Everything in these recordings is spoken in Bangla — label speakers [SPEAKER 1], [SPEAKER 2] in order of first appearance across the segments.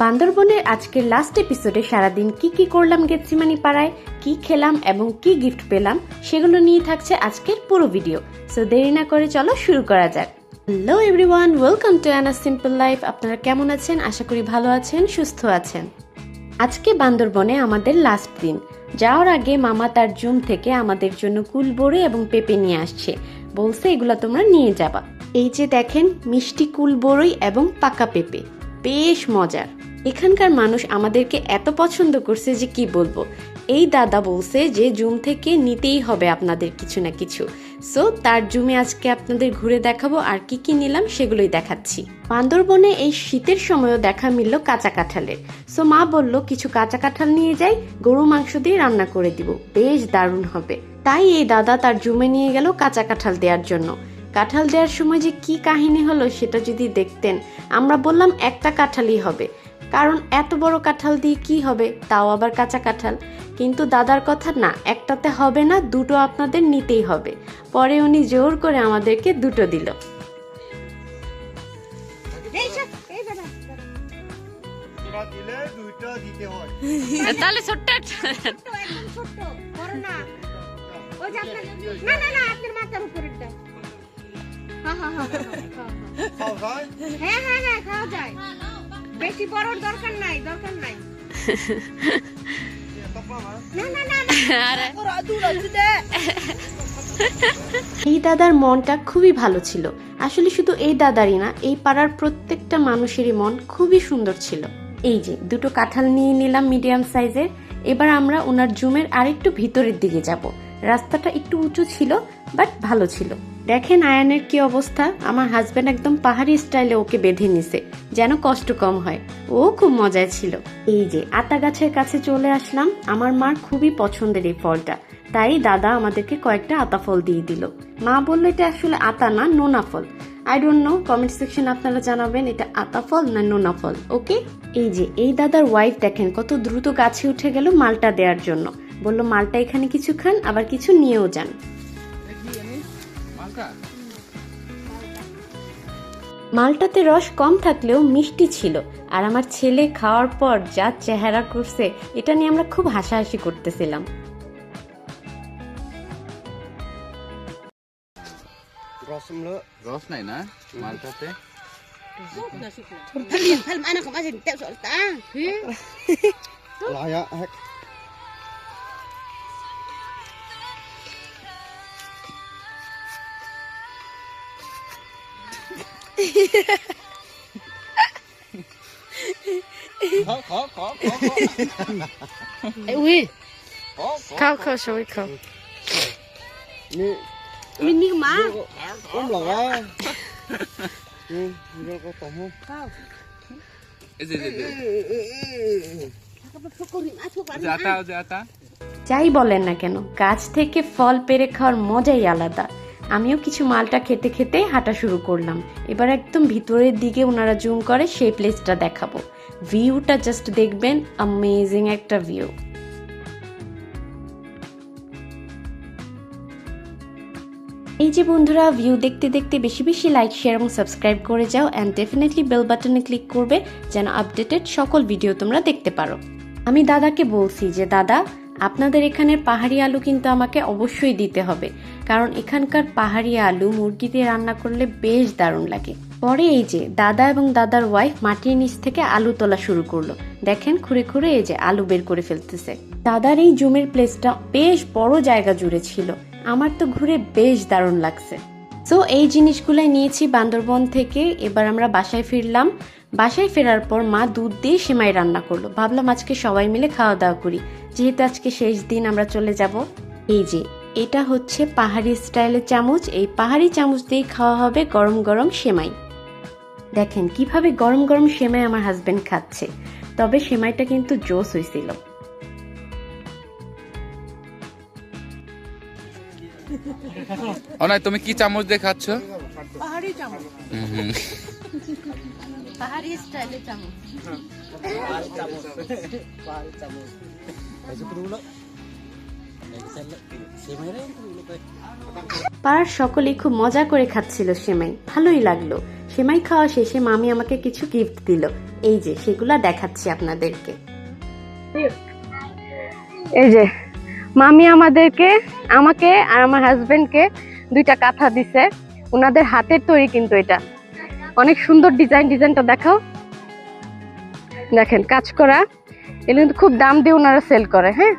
[SPEAKER 1] বান্দরবনের আজকের লাস্ট এপিসোডে সারাদিন কি করলাম গেতসিমানি পাড়ায়, কি খেলাম এবং কি গিফট পেলাম সেগুলো নিয়ে থাকছে আজকের পুরো ভিডিও। সো দেরি না করে চলো শুরু করা যাক। Hello everyone, welcome to Anna simple life. আপনারা কেমন আছেন? আশা করি ভালো আছেন, সুস্থ আছেন। আজকে বান্দরবনে আমাদের লাস্ট দিন। যাওয়ার আগে মামা তার জুম থেকে আমাদের জন্য কুল বড়ি এবং পেঁপে নিয়ে আসছে, বলছে এগুলো তোমরা নিয়ে যাবা। এই যে দেখেন, মিষ্টি কুল বড়ই এবং পাকা পেঁপে, বেশ মজার। এখানকার মানুষ আমাদেরকে এত পছন্দ করছে যে কি বলবো। এই দাদা বলছে যে জুম থেকে নিতেই হবে আপনাদের কিছু না কিছু। সো তার জুমে আজকে আপনাদের ঘুরে দেখাবো, আর কি কি নিলাম সেগুলোই দেখাচ্ছি। বান্দরবনে এই শীতের সময়ও দেখা মিলল কাঁচা কাঁঠালের। সো মা বলল কিছু কাঁচা কাঁঠাল নিয়ে যাই, গরু মাংস দিয়ে রান্না করে দিব, বেশ দারুণ হবে। তাই এই দাদা তার জুমে নিয়ে গেল কাঁচা কাঁঠাল দেওয়ার জন্য। কাঁঠাল দেওয়ার সময় যে কি কাহিনী হলো সেটা যদি দেখতেন। আমরা বললাম একটা কাঁঠালই হবে, কারণ এত বড় কাঁঠাল দিয়ে কি হবে, তাও আবার কাঁচা কাঁঠাল। কিন্তু দাদার কথা না, একটাতে হবে না, দুটো আপনাদের নিতেই হবে। পরে উনি জোর করে আমাদেরকে দুটো দিল।
[SPEAKER 2] তাহলে ছোট্ট
[SPEAKER 3] বেশি বড় দরকার নাই
[SPEAKER 1] এই দাদার মনটা খুবই ভালো ছিল। আসলে শুধু এই দাদারই না, এই পাড়ার প্রত্যেকটা মানুষেরই মন খুবই সুন্দর ছিল। এই যে দুটো কাঁঠাল নিয়ে নিলাম মিডিয়াম সাইজের। এবার আমরা ওনার জুমের আরেকটু ভিতরের দিকে যাব। রাস্তাটা একটু উঁচু ছিল, বাট ভালো ছিল। দেখেন আয়ানের কি অবস্থা। আমার হাজবেন্ড একদম পাহাড়ি স্টাইলে ওকে বেঁধে নিছে যেন কষ্ট কম হয়। ও খুব মজায় ছিল। এই যে আতা গাছের কাছে চলে আসলাম। আমার মার খুবই পছন্দের এই ফলটা, তাই দাদা আমাদেরকে কয়েকটা আতা ফল দিয়ে দিল। মা বললো এটা আসলে আতা না, নোনা ফল। I don't know, comment section আপনারা জানাবেন এটা আতা ফল না নোনা ফল। ওকে। এই যে এই দাদার ওয়াইফ দেখেন কত দ্রুত গাছে উঠে গেল মালটা দেওয়ার জন্য। বললো মালটা এখানে কিছু খান, আবার কিছু নিয়েও যান। মালটাতে রস কম থাকলেও মিষ্টি ছিল, আর আমার ছেলে খাওয়ার পর যা চেহারা করছে, এটা নিয়ে আমরা খুব হাসাহাসি করতেছিলাম।
[SPEAKER 2] রস নাই না মালটাতে।
[SPEAKER 1] খাও সবাই খাও।
[SPEAKER 3] মিনি মা
[SPEAKER 1] যাই বলেন না কেন, গাছ থেকে ফল পেড়ে খাওয়ার মজাই আলাদা। আমিও কিছু মালটা খেতে খেতে হাঁটা শুরু করলাম। এবার একদম ভিতরের দিকে ওনারা জুম করে সেই প্লেসটা দেখাবো। ভিউটা জাস্ট দেখবেন, অ্যামেজিং একটা ভিউ। এই যে বন্ধুরা, ভিউ দেখতে দেখতে বেশি বেশি লাইক, শেয়ার এবং সাবস্ক্রাইব করে যাও, অ্যান্ড ডেফিনেটলি বেল বাটনে ক্লিক করবে যেন আপডেটেড সকল ভিডিও তোমরা দেখতে পারো। আমি দাদাকে বলছি যে দাদা, আপনাদের এখানের পাহাড়ি আলু কিন্তু আমাকে অবশ্যই দিতে হবে, কারণ এখানকার পাহাড়ি আলু মুরগি দিয়ে রান্না করলে বেশ দারুণ লাগে। পরে এই যে দাদা এবং দাদার ওয়াইফ মাটির নিচ থেকে আলু তোলা শুরু করলো। দেখেন খুঁড়ে খুঁড়ে এই যে আলু বের করে ফেলতেছে। দাদার এই জুমের প্লেসটা বেশ বড় জায়গা জুড়ে ছিল। আমার তো ঘুরে বেশ দারুণ লাগছে। সো এই জিনিসগুলাই নিয়েছি বান্দরবন থেকে। এবার আমরা বাসায় ফিরলাম। বাসায় ফেরার পর মা দুধ দিয়ে সেমাই রান্না করলো। ভাবলাম আজকে সবাই মিলে খাওয়া দাওয়া করি, যেহেতু আজকে শেষ দিন আমরা চলে যাব। এই যে এটা হচ্ছে পাহাড়ি স্টাইলের চামচ। এই পাহাড়ি চামচ দিয়ে খাওয়া হবে গরম গরম সেমাই। দেখেন কিভাবে গরম গরম সেমাই আমার হাজবেন্ড খাচ্ছে। তবে সেমাইটা কিন্তু জোস হয়েছিল।
[SPEAKER 2] অনাই, তুমি কি চামচ দিয়ে খাচ্ছ?
[SPEAKER 3] পাহাড়ি চামচ,
[SPEAKER 1] পাহাড়ি স্টাইলের চামচ। পাড়ার সকলেই খুব মজা করে খাচ্ছিল সেমাই, ভালোই লাগলো। সেমাই খাওয়া শেষে মামি আমাকে কিছু গিফট দিল, এই যে সেগুলা দেখাচ্ছি আপনাদেরকে।
[SPEAKER 3] এই যে মামি আমাকে আর আমার হাজবেন্ডকে 2টা কাঁথা দিছে, ওনাদের হাতের তৈরি, কিন্তু এটা অনেক সুন্দর ডিজাইনটা দেখাও, দেখেন কাজ করা, এগুলো কিন্তু খুব দাম দিয়ে ওনারা সেল করে। হ্যাঁ,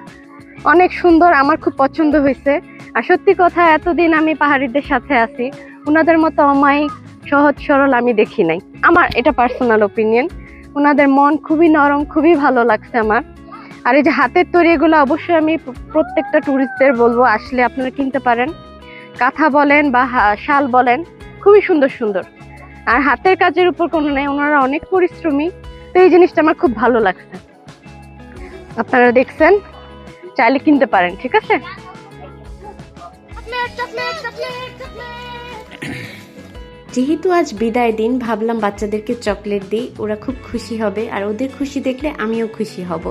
[SPEAKER 3] অনেক সুন্দর, আমার খুব পছন্দ হয়েছে। আর সত্যি কথা, এতদিন আমি পাহাড়িদের সাথে আছি, ওনাদের মতো অমায়িক সহজ সরল আমি দেখি নাই। আমার এটা পার্সোনাল ওপিনিয়ন, ওনাদের মন খুবই নরম, খুবই ভালো লাগছে আমার। আর এই যে হাতের তৈরি, এগুলো অবশ্যই আমি প্রত্যেকটা ট্যুরিস্টদের বলবো, আসলে আপনারা কিনতে পারেন। কাঁথা বলেন বা শাল বলেন, খুবই সুন্দর সুন্দর। আর হাতের কাজের উপর কোনো নেই, ওনারা অনেক পরিশ্রমী, তো এই জিনিসটা আমার খুব ভালো লাগছে। আপনারা দেখছেন, চাইলে কিনতে পারেন, ঠিক আছে।
[SPEAKER 1] যেহেতু আজ বিদায় দিন, ভাবলাম বাচ্চাদেরকে চকলেট দিই, ওরা খুব খুশি হবে, আর ওদের খুশি দেখলে আমিও খুশি হব।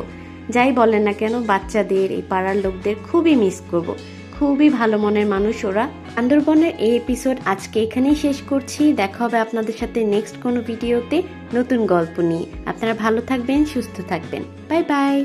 [SPEAKER 1] যাই বলেন না কেন, বাচ্চাদের, এই পাড়ার লোকদের খুবই মিস করব। খুবই ভালো মনের মানুষ ওরা। বান্দরবনের এই এপিসোড আজকে এখানেই শেষ করছি। দেখা হবে আপনাদের সাথে নেক্সট কোনো ভিডিওতে নতুন গল্প নিয়ে। আপনারা ভালো থাকবেন, সুস্থ থাকবেন। Bye bye.